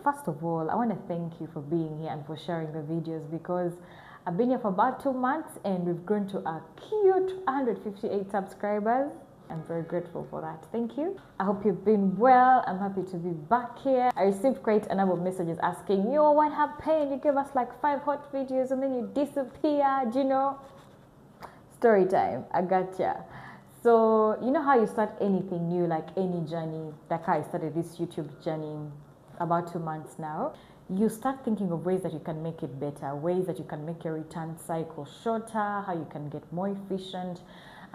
First of all, I want to thank you for being here and for sharing the videos, because I've been here for about 2 months and we've grown to a cute 158 subscribers. I'm very grateful for that. Thank you. I hope you've been well. I'm happy to be back here. I received quite a number of messages asking, yo, what happened? You gave us like 5 hot videos and then you disappeared, you know? Story time. I gotcha. So, you know how you start anything new, like any journey, like how I started this YouTube journey about 2 months now. You start thinking of ways that you can make it better, ways that you can make your return cycle shorter, how you can get more efficient.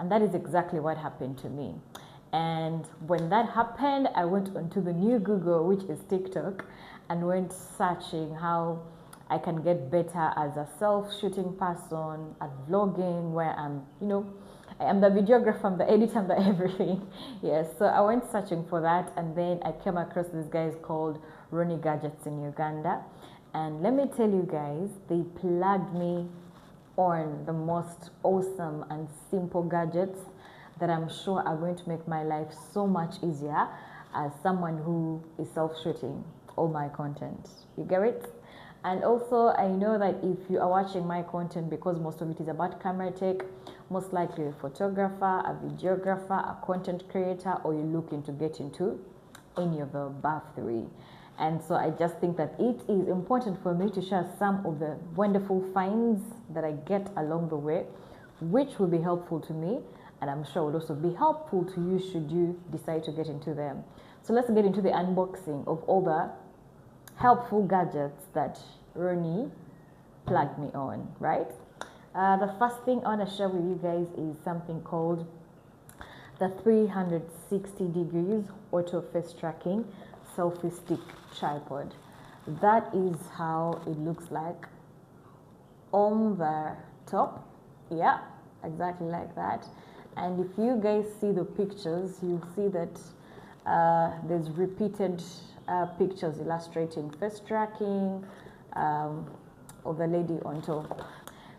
And that is exactly what happened to me. And when that happened, I went onto the new Google, which is TikTok, and went searching how I can get better as a self-shooting person, at vlogging, where I'm, I am the videographer, I'm the editor, I'm the everything. Yes, so I went searching for that, and then I came across these guys called Ronnie Gadgets in Uganda. And let me tell you guys, they plugged me on the most awesome and simple gadgets that I'm sure are going to make my life so much easier as someone who is self-shooting all my content. You get it? And also, I know that if you are watching my content, because most of it is about camera tech, most likely a photographer, a videographer, a content creator, or you're looking to get into any of the above three. And so I just think that it is important for me to share some of the wonderful finds that I get along the way, which will be helpful to me, and I'm sure will also be helpful to you should you decide to get into them. So let's get into the unboxing of all the helpful gadgets that Ronnie plugged me on, right? The first thing I want to share with you guys is something called the 360 degrees auto face tracking selfie stick tripod. That is how it looks like on the top. Yeah, exactly like that. And if you guys see the pictures, you'll see that there's repeated pictures illustrating face tracking of the lady on top.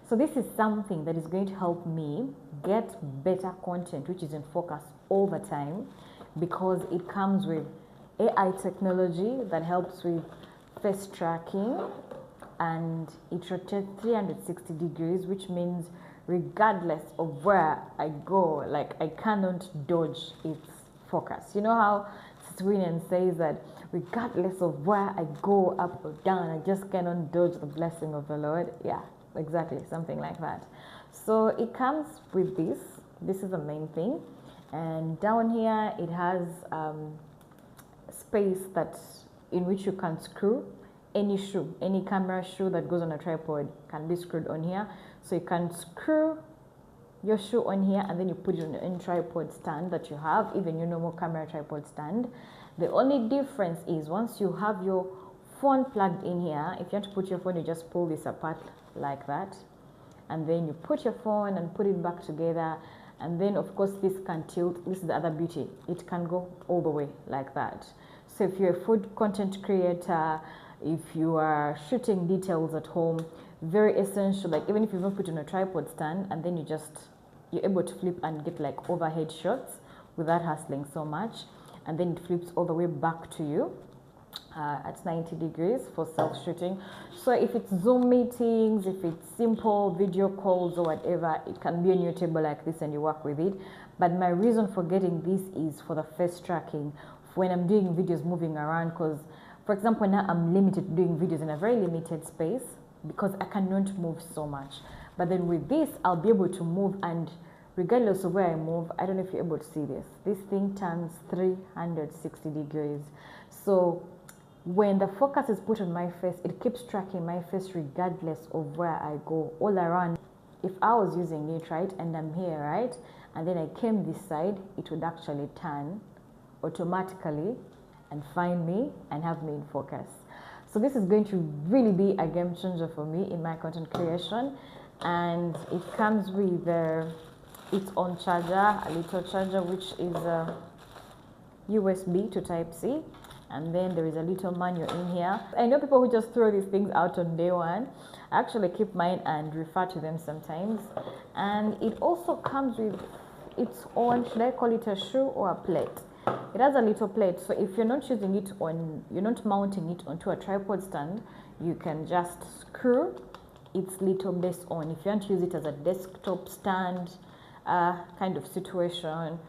So this is something that is going to help me get better content which is in focus all the time, because it comes with AI technology that helps with face tracking, and it rotates 360 degrees, which means regardless of where I go, like I cannot dodge its focus. You know how Sweden says that regardless of where I go, up or down, I just cannot dodge the blessing of the Lord. Yeah, exactly, something like that. So it comes with this. This is the main thing. And down here it has space that in which you can screw any shoe, any camera shoe that goes on a tripod can be screwed on here. So you can screw your shoe on here and then you put it on any tripod stand that you have, even your normal camera tripod stand. The only difference is once you have your phone plugged in here, if you want to put your phone, you just pull this apart like that, and then you put your phone and put it back together. And then of course this can tilt. This is the other beauty, it can go all the way like that. So if you're a food content creator, if you are shooting details at home, very essential. Like even if you don't put it on a tripod stand, and then you're able to flip and get like overhead shots without hustling so much, and then it flips all the way back to you at 90 degrees for self-shooting. So if it's Zoom meetings, if it's simple video calls or whatever, it can be on your table like this and you work with it. But my reason for getting this is for the face tracking when I'm doing videos moving around, because for example now I'm limited doing videos in a very limited space because I cannot move so much. But then with this I'll be able to move, and regardless of where I move, I don't know if you're able to see this thing turns 360 degrees. So when the focus is put on my face, it keeps tracking my face regardless of where I go all around. If I was using it, right, and I'm here, right, and then I came this side, it would actually turn automatically and find me and have me in focus. So this is going to really be a game changer for me in my content creation. And it comes with its own charger, a little charger which is USB to Type-C, and then there is a little manual in here. I know people who just throw these things out on day one. I actually keep mine and refer to them sometimes. And it also comes with its own, should I call it a shoe or a plate? It has a little plate, so if you're not using it on, you're not mounting it onto a tripod stand, you can just screw its little base on. If you want to use it as a desktop stand kind of situation,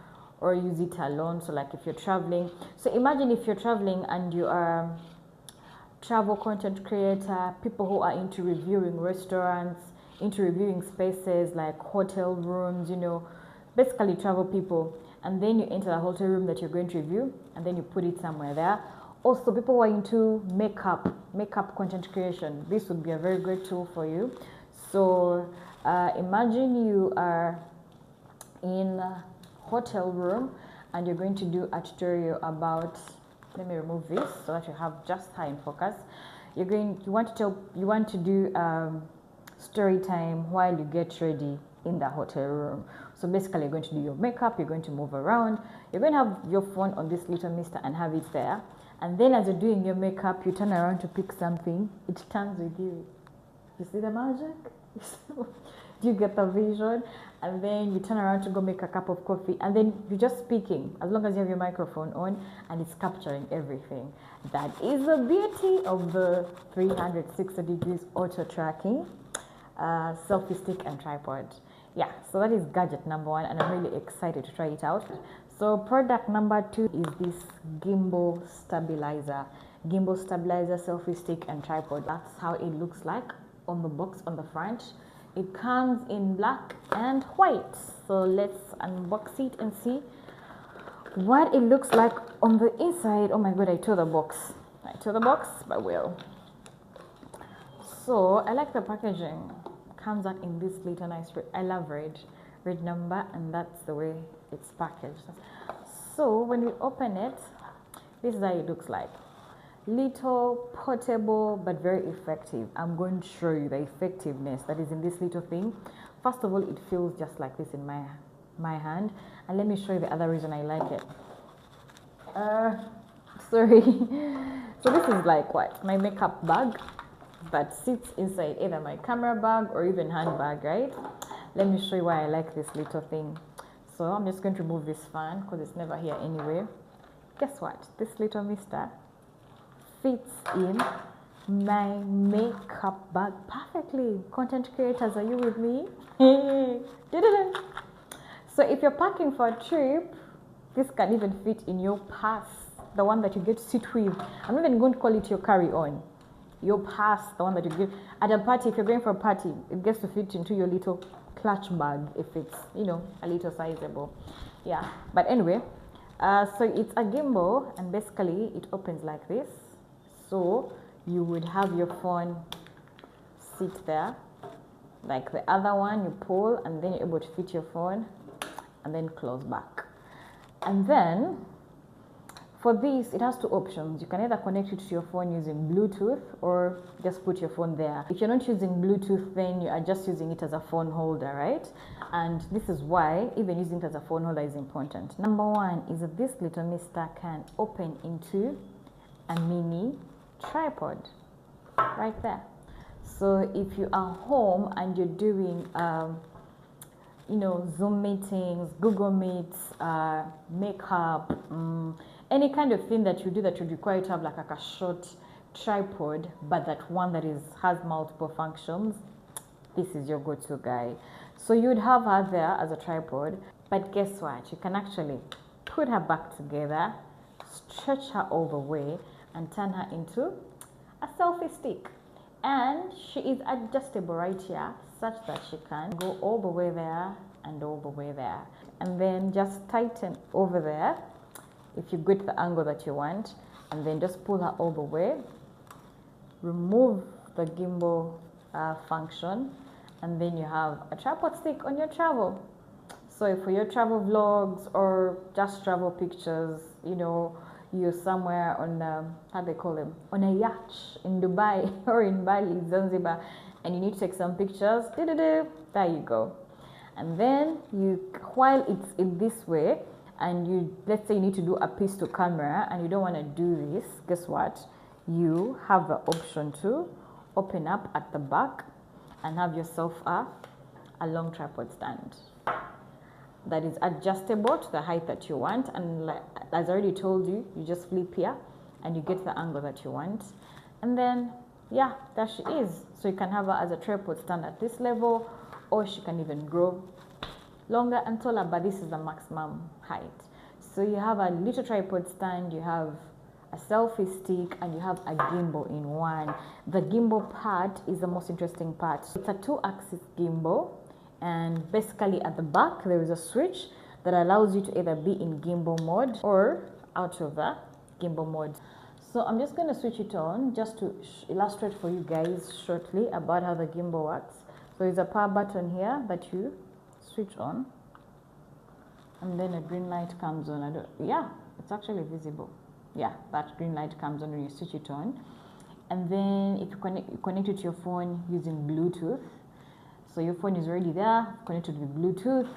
or use it alone, so like if you're traveling. So imagine if you're traveling and you are travel content creator, people who are into reviewing restaurants, into reviewing spaces like hotel rooms, you know, basically travel people. And then you enter the hotel room that you're going to review, and then you put it somewhere there. Also, people who are into makeup content creation, this would be a very great tool for you. So imagine you are in a hotel room and you're going to do a tutorial about, let me remove this so that you have just her in focus. You want to do story time while you get ready in the hotel room. So basically you're going to do your makeup, you're going to move around, you're going to have your phone on this little mister and have it there. And then as you're doing your makeup, you turn around to pick something, it turns with you. You see the magic? Do you get the vision? And then you turn around to go make a cup of coffee, and then you're just speaking as long as you have your microphone on and it's capturing everything. That is the beauty of the 360 degrees auto tracking selfie stick and tripod. Yeah, so that is gadget number one, and I'm really excited to try it out. So product number two is this Gimbal Stabilizer. Gimbal Stabilizer selfie stick and tripod. That's how it looks like on the box on the front. It comes in black and white. So let's unbox it and see what it looks like on the inside. Oh my god, I tore the box. But well. So I like the packaging. Comes out in this little nice red. I love red number, and that's the way it's packaged. So when we open it, this is how it looks like. Little, portable, but very effective. I'm going to show you the effectiveness that is in this little thing. First of all, it feels just like this in my hand, and let me show you the other reason I like it. Sorry. So this is like what? My makeup bag that sits inside either my camera bag or even handbag, right? Let me show you why I like this little thing. So I'm just going to remove this fan because it's never here anyway. Guess what? This little mister fits in my makeup bag perfectly. Content creators, are you with me? So if you're packing for a trip, this can even fit in your purse, the one that you get to sit with. I'm even going to call it your carry-on. Your purse, the one that you give at a party. If you're going for a party, it gets to fit into your little clutch bag if it's, you know, a little sizable. Yeah, but anyway, so it's a gimbal, and basically it opens like this. So you would have your phone sit there like the other one. You pull, and then you're able to fit your phone and then close back. And then for this, it has two options. You can either connect it to your phone using Bluetooth or just put your phone there. If you're not using Bluetooth, then you are just using it as a phone holder, right? And this is why even using it as a phone holder is important. Number one is that this little mister can open into a mini tripod right there. So if you are home and you're doing you know, Zoom meetings, Google Meets, makeup, any kind of thing that you do that would require you to have like a short tripod, but that one that has multiple functions, this is your go-to guy. So you would have her there as a tripod, but guess what? You can actually put her back together, stretch her all the way, and turn her into a selfie stick. And she is adjustable right here, such that she can go all the way there and all the way there. And then just tighten over there if you get the angle that you want, and then just pull her all the way. Remove the gimbal function, and then you have a tripod stick on your travel. So for your travel vlogs or just travel pictures, you know, you're somewhere on, how they call them, on a yacht in Dubai or in Bali, Zanzibar, and you need to take some pictures, there you go. And then while it's in this way, and let's say you need to do a piece to camera and you don't want to do this, guess what? You have the option to open up at the back and have yourself a long tripod stand. that is adjustable to the height that you want, and like, as I already told you, you just flip here and you get the angle that you want. And then yeah, there she is. So you can have her as a tripod stand at this level, or she can even grow longer and taller, but this is the maximum height. So you have a little tripod stand, you have a selfie stick, and you have a gimbal in one. The gimbal part is the most interesting part. It's a 2-axis gimbal, and basically at the back there is a switch that allows you to either be in gimbal mode or out of the gimbal mode. So I'm just going to switch it on just to illustrate for you guys shortly about how the gimbal works. So there's a power button here that you switch on, and then a green light comes on. Yeah, it's actually visible. Yeah, that green light comes on when you switch it on. And then if you connect it to your phone using Bluetooth. So your phone is already there, connected with Bluetooth.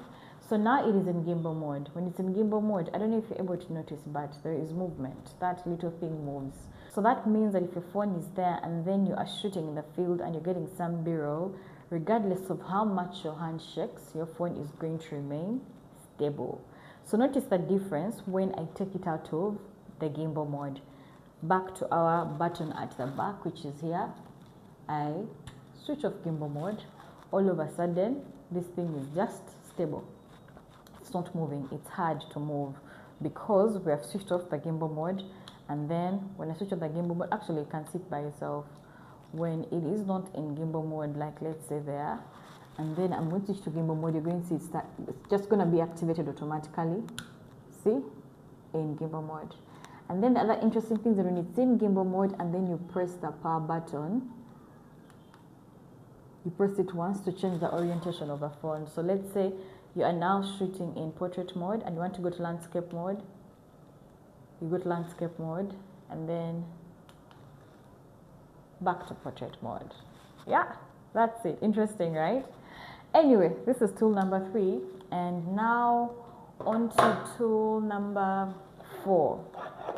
So now it is in gimbal mode. When it's in gimbal mode, I don't know if you're able to notice, but there is movement. That little thing moves. So that means that if your phone is there and then you are shooting in the field and you're getting some B-roll, regardless of how much your hand shakes, your phone is going to remain stable. So notice the difference when I take it out of the gimbal mode. Back to our button at the back, which is here. I switch off gimbal mode. All of a sudden, this thing is just stable. It's not moving. It's hard to move because we have switched off the gimbal mode. And then when I switch off the gimbal mode, actually you can see it by yourself. When it is not in gimbal mode, like let's say there, and then I'm going to switch to gimbal mode, you're going to see it's just going to be activated automatically. See? In gimbal mode. And then the other interesting thing is that when it's in gimbal mode and then you press the power button, you press it once to change the orientation of the phone. So let's say you are now shooting in portrait mode and you want to go to landscape mode. You go to landscape mode and then back to portrait mode. Yeah, that's it. Interesting, right? Anyway, this is tool number 3, and now on to tool number 4.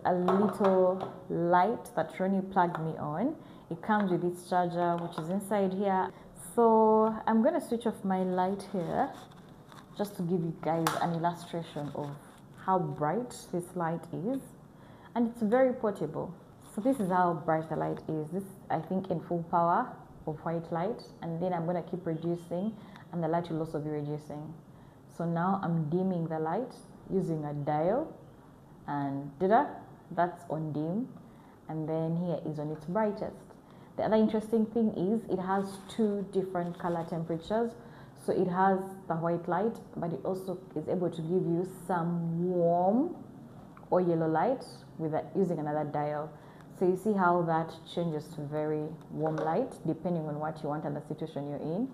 A little light that Ronnie plugged me on. It comes with its charger, which is inside here. So I'm going to switch off my light here just to give you guys an illustration of how bright this light is, and it's very portable. So this is how bright the light is. This, I think, in full power of white light, and then I'm going to keep reducing and the light will also be reducing. So now I'm dimming the light using a dial, and that's on dim, and then here is on its brightest. The other interesting thing is it has 2 different color temperatures. So it has the white light, but it also is able to give you some warm or yellow light using another dial. So you see how that changes to very warm light depending on what you want and the situation you're in.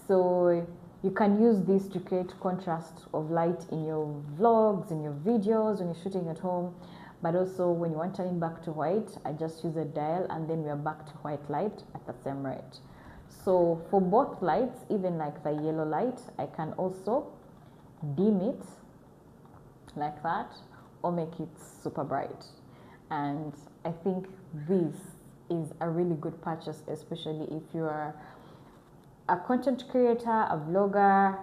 So you can use this to create contrast of light in your vlogs, in your videos, when you're shooting at home. But also when you want turning back to white, I just use a dial and then we are back to white light at the same rate. So for both lights, even like the yellow light, I can also dim it like that or make it super bright. And I think this is a really good purchase, especially if you are a content creator, a vlogger,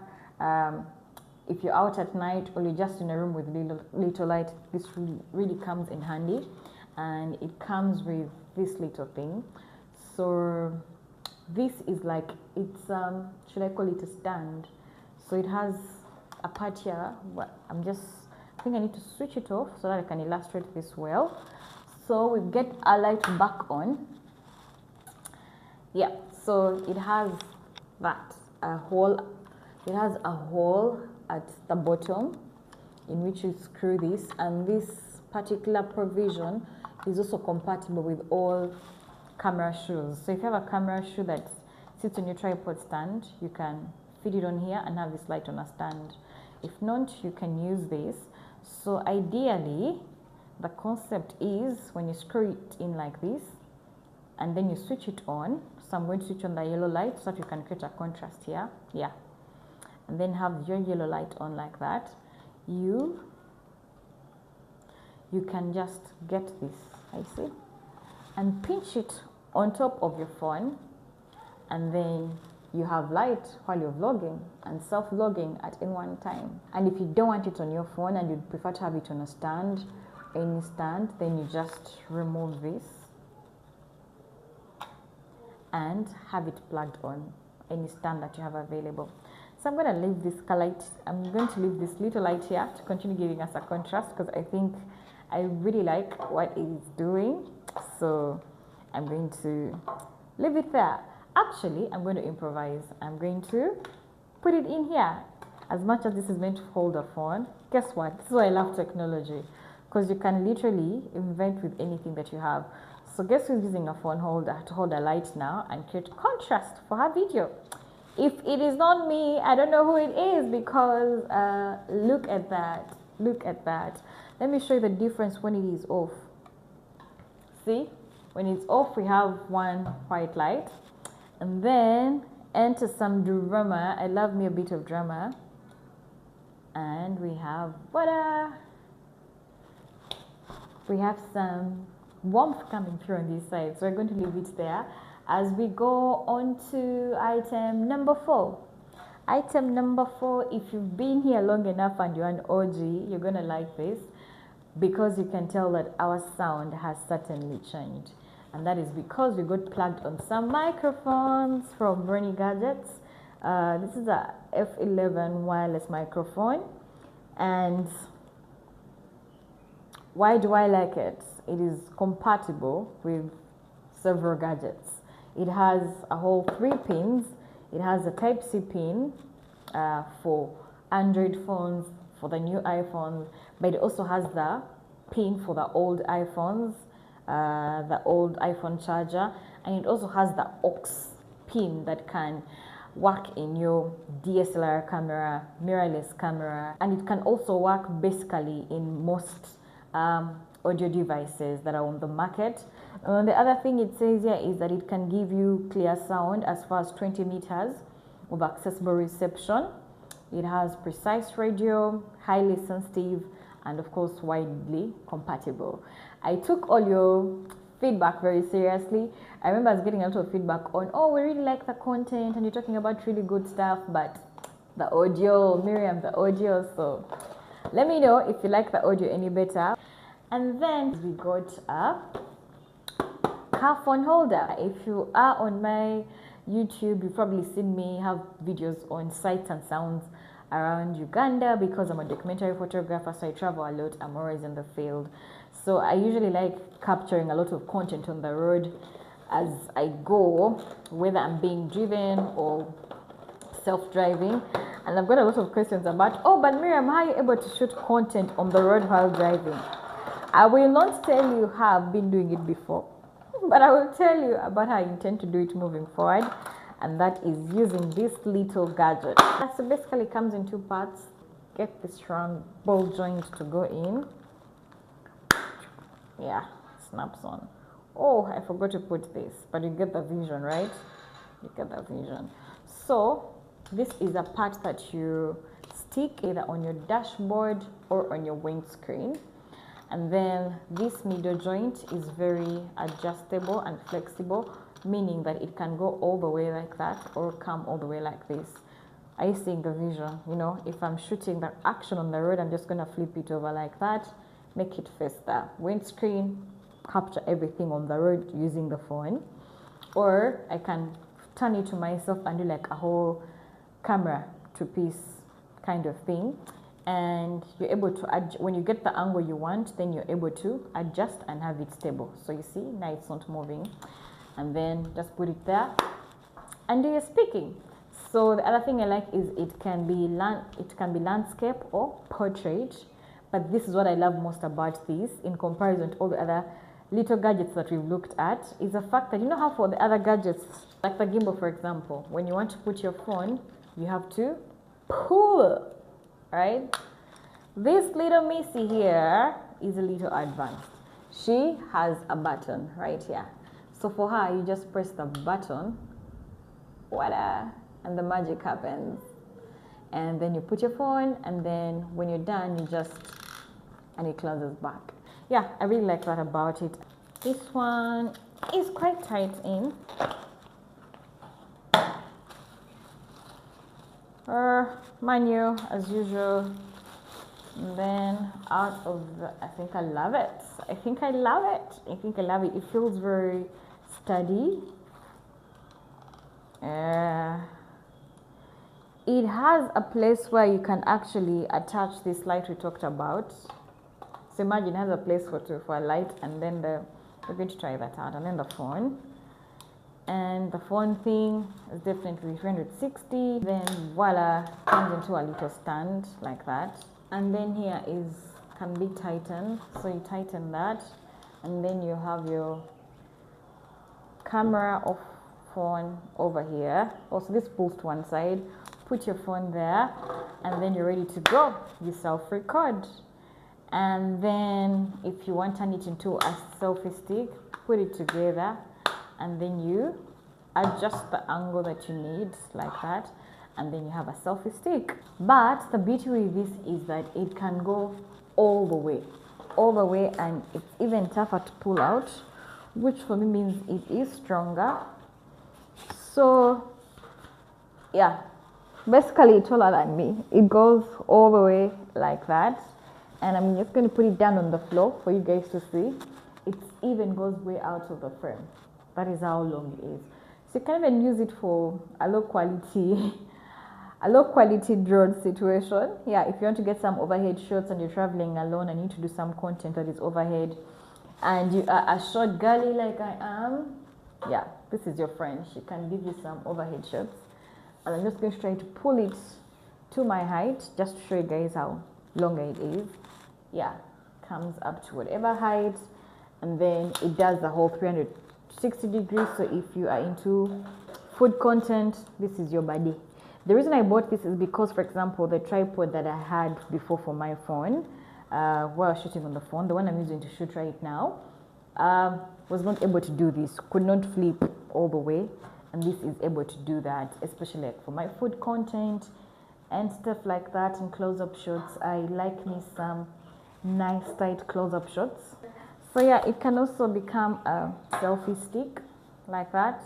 if you're out at night or you're just in a room with little light. This really comes in handy, and it comes with this little thing. So this is like, it's should I call it a stand? So it has a part here. I think I need to switch it off so that I can illustrate this well. So we get our light back on. Yeah, so it has a hole at the bottom in which you screw this, and this particular provision is also compatible with all camera shoes. So if you have a camera shoe that sits on your tripod stand, you can fit it on here and have this light on a stand. If not, you can use this. So ideally, the concept is when you screw it in like this and then you switch it on. So I'm going to switch on the yellow light so that you can create a contrast here. Yeah. And then have your yellow light on like that. You can just get this, I see, and pinch it on top of your phone, and then you have light while you're vlogging and self-vlogging at any one time. And if you don't want it on your phone and you'd prefer to have it on a stand, any stand, then you just remove this and have it plugged on any stand that you have available. So I'm going to leave this light, I'm going to leave this little light here to continue giving us a contrast, because I think I really like what it is doing. So I'm going to leave it there. Actually, I'm going to improvise. I'm going to put it in here. As much as this is meant to hold a phone, guess what? This is why I love technology, because you can literally invent with anything that you have. So guess who's using a phone holder to hold a light now and create contrast for her video? If it is not me, I don't know who it is, because look at that. Look at that. Let me show you the difference when it is off. See? When it's off, we have one white light. And then enter some drama. I love me a bit of drama. And we have, voila! We have some warmth coming through on this side. So we're going to leave it there as we go on to item number 4. Item number 4, if you've been here long enough and you're an OG, you're going to like this, because you can tell that our sound has certainly changed. And that is because we got plugged on some microphones from Bernie Gadgets. This is a F11 wireless microphone. And why do I like it? It is compatible with several gadgets. It has a whole 3 pins. It has a Type-C pin for Android phones, for the new iPhones, but it also has the pin for the old iPhones, the old iPhone charger, and it also has the aux pin that can work in your DSLR camera, mirrorless camera, and it can also work basically in most audio devices that are on the market. The other thing it says here is that it can give you clear sound as far as 20 meters of accessible reception. It has precise radio, highly sensitive, and of course widely compatible. I took all your feedback very seriously. I remember I was getting a lot of feedback on, oh, we really like the content and you're talking about really good stuff, but the audio, Miriam, the audio. So let me know if you like the audio any better. And then we got a car phone holder. If you are on my YouTube, you've probably seen me have videos on sights and sounds around Uganda, because I'm a documentary photographer, so I travel a lot. I'm always in the field. So I usually like capturing a lot of content on the road as I go, whether I'm being driven or self-driving. And I've got a lot of questions about, oh, but Miriam, how are you able to shoot content on the road while driving? I will not tell you how I've been doing it before, but I will tell you about how I intend to do it moving forward, and that is using this little gadget. So basically it comes in 2 parts. Get this round ball joint to go in. Yeah, snaps on. Oh, I forgot to put this, but you get the vision, right? You get the vision. So this is a part that you stick either on your dashboard or on your windscreen. And then this middle joint is very adjustable and flexible, meaning that it can go all the way like that or come all the way like this. Are you seeing the vision? You know, if I'm shooting the action on the road, I'm just going to flip it over like that, make it face the windscreen, capture everything on the road using the phone. Or I can turn it to myself and do like a whole camera to piece kind of thing. And you're able to adjust. When you get the angle you want, then you're able to adjust and have it stable. So you see, now it's not moving. And then just put it there and do your speaking. So the other thing I like is it can be landscape or portrait. But this is what I love most about this, in comparison to all the other little gadgets that we've looked at, is the fact that, you know how for the other gadgets, like the gimbal for example, when you want to put your phone, you have to pull, right? This little Missy here is a little advanced. She has a button right here. So for her, you just press the button, voila, and the magic happens. And then you put your phone, and then when you're done, and it closes back. Yeah, I really like that about it. This one is quite tight in. Menu as usual. And then out of the, I think I love it. I think I love it. I think I love it. It feels very sturdy. It has a place where you can actually attach this light we talked about. So imagine it has a place for a light, and then we're going to try that out. And then the phone. And the phone thing is definitely 360. Then voila, comes into a little stand like that. And then here can be tightened. So you tighten that, and then you have your camera of phone over here. Also, this pulls to one side. Put your phone there, and then you're ready to go. You self-record. And then if you want to turn it into a selfie stick, put it together, and then you adjust the angle that you need like that, and then you have a selfie stick. But the beauty with this is that it can go all the way, and it's even tougher to pull out, which for me means it is stronger. So yeah, basically it's taller than me. It goes all the way like that. And I'm just going to put it down on the floor for you guys to see. It even goes way out of the frame. That is how long it is. So you can even use it for a low quality drone situation. Yeah, if you want to get some overhead shots and you're traveling alone and you need to do some content that is overhead, and you are a short girly like I am, yeah, this is your friend. She can give you some overhead shots. And I'm just going to try to pull it to my height just to show you guys how long it is. Yeah, comes up to whatever height, and then it does the whole 360 degrees. So if you are into food content, this is your body. The reason I bought this is because, for example, the tripod that I had before for my phone, where I was shooting on the phone, the one I'm using to shoot right now, was not able to do this, could not flip all the way, and this is able to do that, especially like for my food content and stuff like that. And close-up shots, I like me some nice tight close-up shots. So yeah, it can also become a selfie stick like that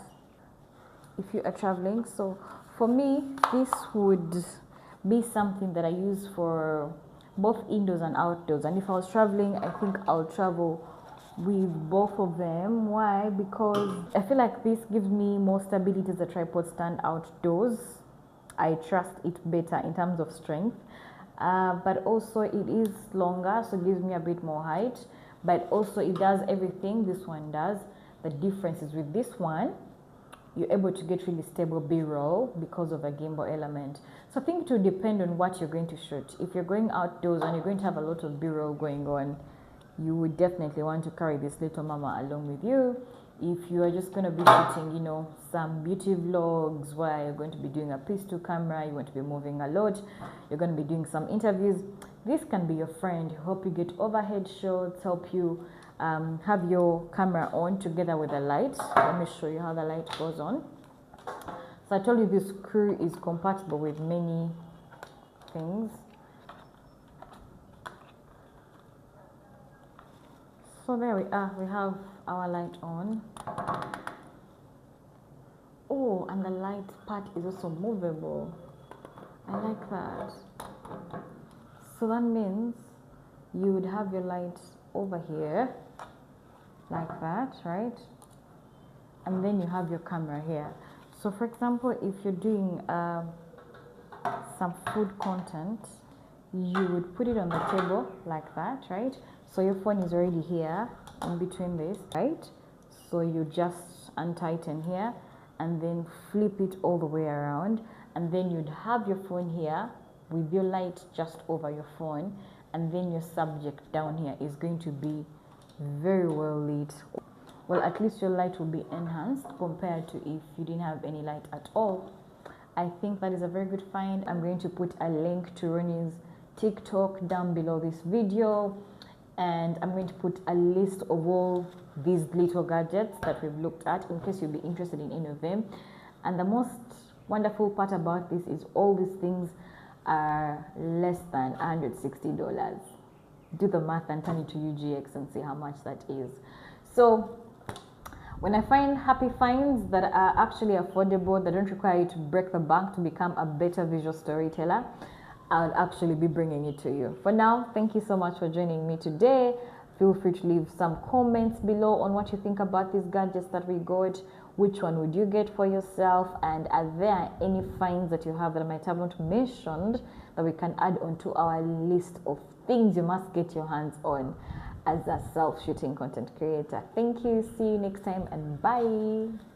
if you are traveling. So for me, this would be something that I use for both indoors and outdoors. And if I was traveling, I think I'll travel with both of them. Why? Because I feel like this gives me more stability as a tripod stand outdoors. I trust it better in terms of strength, but also it is longer, so it gives me a bit more height, but also it does everything this one does. The difference is with this one, you're able to get really stable B-roll because of a gimbal element. So I think it will depend on what you're going to shoot. If you're going outdoors and you're going to have a lot of B-roll going on, you would definitely want to carry this little mama along with you. If you are just going to be shooting, you know, some beauty vlogs where you're going to be doing a piece to camera, you want to be moving a lot, you're going to be doing some interviews, this can be your friend. Help you get overhead shots, help you have your camera on together with the light. Let me show you how the light goes on. So I told you this screw is compatible with many things. So there we are, we have our light on. Oh, and the light part is also movable. I like that. So that means you would have your light over here, like that, right? And then you have your camera here. So for example, if you're doing some food content, you would put it on the table like that, right? So your phone is already here in between this, right? So you just untighten here and then flip it all the way around, and then you'd have your phone here with your light just over your phone, and then your subject down here is going to be very well lit. Well, at least your light will be enhanced compared to if you didn't have any light at all. I think that is a very good find. I'm going to put a link to Ronnie's TikTok down below this video, and I'm going to put a list of all these little gadgets that we've looked at in case you'll be interested in any of them. And the most wonderful part about this is all these things are less than $160. Do the math and turn it to UGX and see how much that is. So When I find happy finds that are actually affordable, that don't require you to break the bank to become a better visual storyteller, I'll actually be bringing it to you. For now, thank you so much for joining me today. Feel free to leave some comments below on what you think about these gadgets that we got. Which one would you get for yourself? And are there any finds that you have that I might have not mentioned that we can add onto our list of things you must get your hands on as a self-shooting content creator? Thank you. See you next time, and bye.